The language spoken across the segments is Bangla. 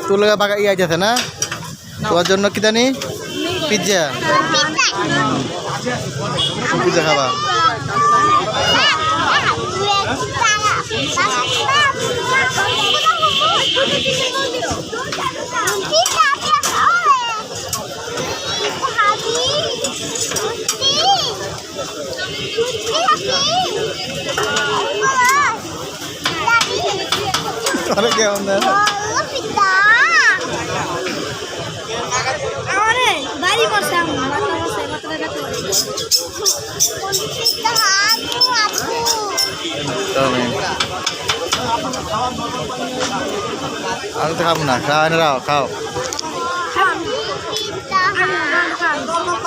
তোর লাগা বাগা ইয়ে আছে না তোর জন্য কি জানি পিৎজা পিৎজা খাবা अरे क्या होता है अरे बारी मरसा aku tak kamu nak kau ni rau kau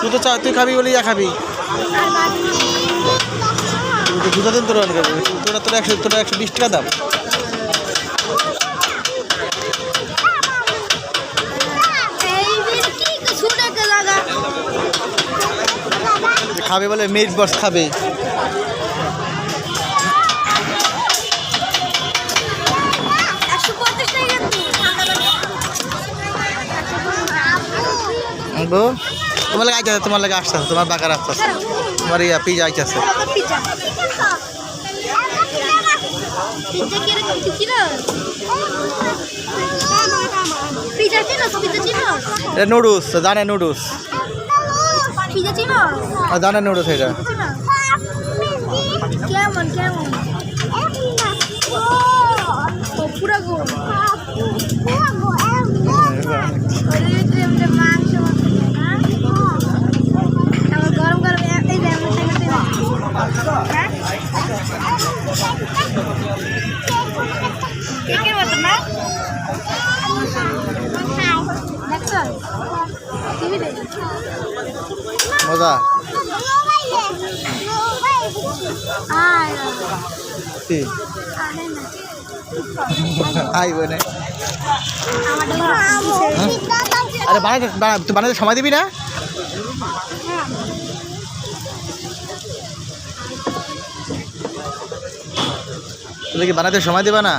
tu cak tu khabi boleh ya khabi tu juta din turun khabi tu 120 টাকা দাম খাবে বলে মিট বক্স খাবে তোমার লাগে আইছে তোমার লাগে আসছে তোমার বাকার আসছে তোমার ইয়া পিজা আইছে নুডলস জানে নুডলস পিজা চিনো জানে নুডলস এটা কেমন কেমন ও পুরো গো মাংস গরম গরম এই কেকের মতো না মজা আইবো না আরে তুই বানাতে সময় দিবি না তুমি কি বানাতে সময় দিবা না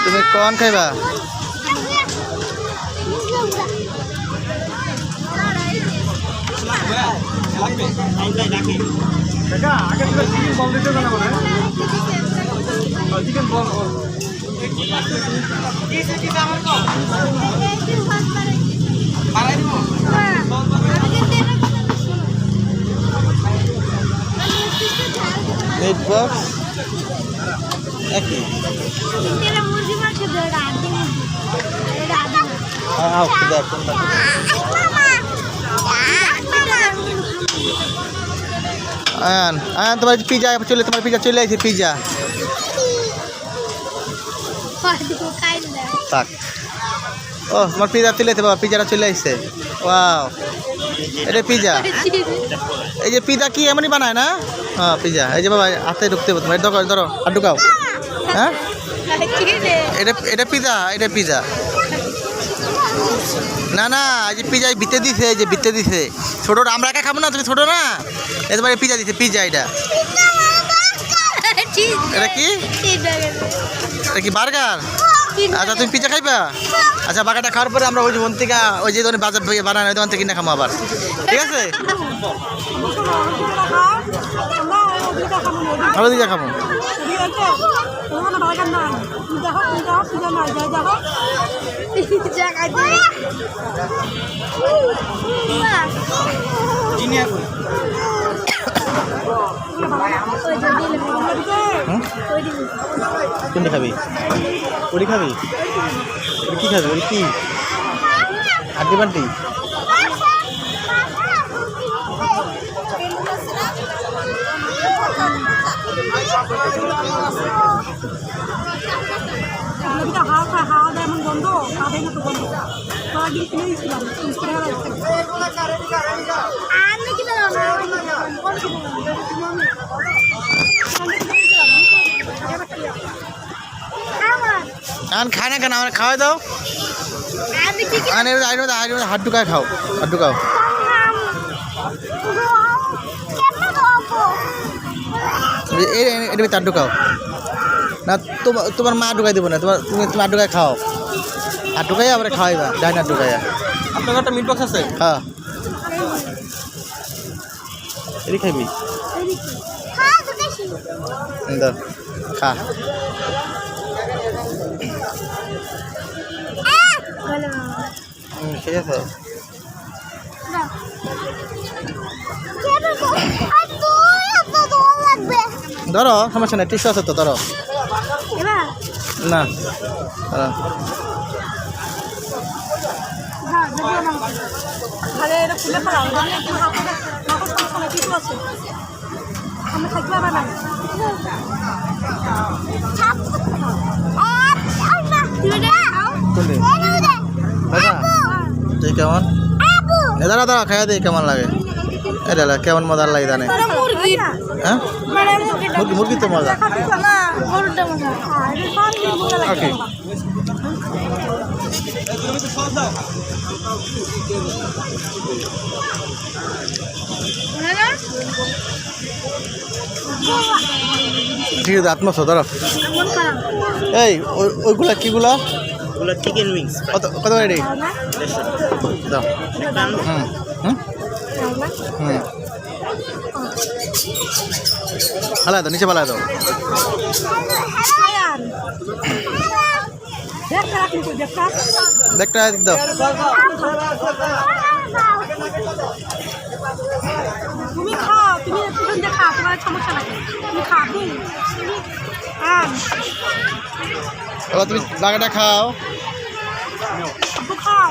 তুমি কোন খাইবা মিট বক্স একই তোমার পিজা চলে আসছে পিজা থাক ও তোমার পিজা চলে আসছে বাবা পিজাটা চলে আসছে ওয়াও এটা পিজা এই যে পিজা কি এমনই বানায় না হ্যাঁ পিজা এই যে বাবা হাতে ঢুকতে হবে তোমার ধরো আর ঢুকাও হ্যাঁ এটা পিজা না না এই যে পিজা ভিতরে দিছে এই যে ভিতরে দিছে ছোটটা আমরা একা খাবো না তুমি ছোট না এই তোমার পিজা দিছে পিজা এটা কি বার্গার আচ্ছা তুমি পিজা খাইবা আচ্ছা বাগাটা খাওয়ার পরে আমরা ওই যে থেকে ওই যে দোকানে বাজার বানানো ওই দোকান থেকে কিনে খাবো আবার ঠিক আছে ভালো দিকে খাবো কোনটা খাবি ওটি খাবি কি খাবি ওটি কি হাড্ডি বান্টি হাওয়া দেয় এমন গন্ধ কাঁধের মতো গন্ধ কয়েকদিন কিনে দিয়েছিলাম আন খায় না কেন আমার খাওয়াই দাও আন হাত ঢুকায় খাও হাত ঢুকাও এটা তার ঢুকাও না তোমার মা ঢুকাই দেবো না তুমি ঢুকায় খাও আর ঢুকাই আবার খাওয়াইবা ডাইন হাত ঢুকাইয়া আপনার একটা মিট বক্স আছে হ্যাঁ এটি খাইবি দাও খা ঠিক আছে ধরো সমস্যা নেই টিস্যু আছে তো ধরো না ধরো কোনটি তুই কেমন দাঁড়া দাঁড়া খাইয়া দিই কেমন লাগে এটা কেমন মজার লাগে জানে হ্যাঁ মুরগি তো মজা ওকে ঠিক আছে আত্মস ধরো এই ওইগুলা কিগুলা চিকেন উইংস কত কত রেডি দাও হুম হুম হুম হালা দাও নিচে পালা দাও দেখটা দাও তুমি খাও তুমি খাও তোমার সমস্যা নাই তুমি খাবি এবার তুমি লাগাটা খাও খাও